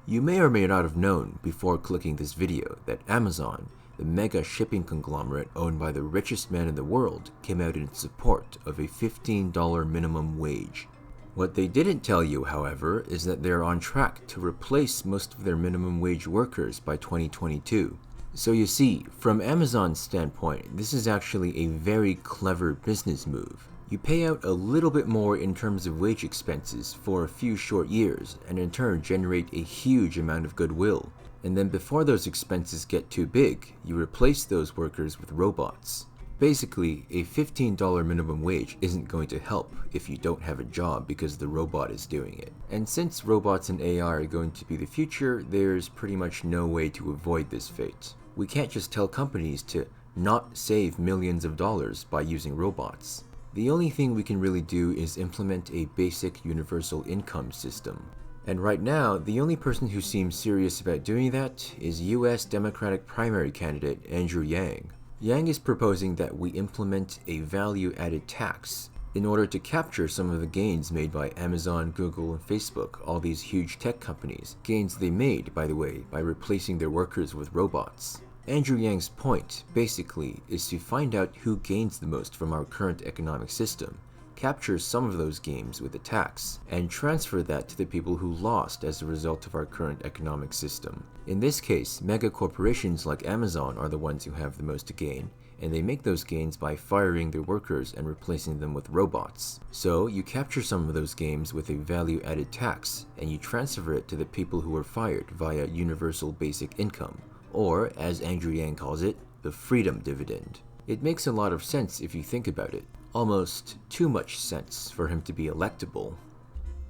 You may or may not have known before clicking this video that Amazon, the mega shipping conglomerate owned by the richest man in the world, came out in support of a $15 minimum wage. What they didn't tell you, however, is that they're on track to replace most of their minimum wage workers by 2022. So you see, from Amazon's standpoint, this is actually a very clever business move. You pay out a little bit more in terms of wage expenses for a few short years, and in turn generate a huge amount of goodwill. And then before those expenses get too big, you replace those workers with robots. Basically, a $15 minimum wage isn't going to help if you don't have a job because the robot is doing it. And since robots and AI are going to be the future, there's pretty much no way to avoid this fate. We can't just tell companies to not save millions of dollars by using robots. The only thing we can really do is implement a basic universal income system. And right now, the only person who seems serious about doing that is US Democratic primary candidate Andrew Yang. Yang is proposing that we implement a value-added tax in order to capture some of the gains made by Amazon, Google, and Facebook, all these huge tech companies. Gains they made, by the way, by replacing their workers with robots. Andrew Yang's point, basically, is to find out who gains the most from our current economic system, capture some of those gains with a tax, and transfer that to the people who lost as a result of our current economic system. In this case, mega corporations like Amazon are the ones who have the most to gain, and they make those gains by firing their workers and replacing them with robots. So you capture some of those gains with a value-added tax, and you transfer it to the people who were fired via universal basic income, or, as Andrew Yang calls it, the freedom dividend. It makes a lot of sense if you think about it. Almost too much sense for him to be electable.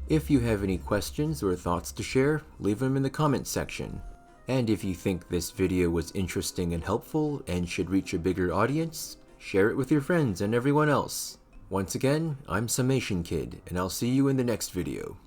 If you have any questions or thoughts to share, leave them in the comments section. And if you think this video was interesting and helpful and should reach a bigger audience, share it with your friends and everyone else. Once again, I'm Summation Kid, and I'll see you in the next video.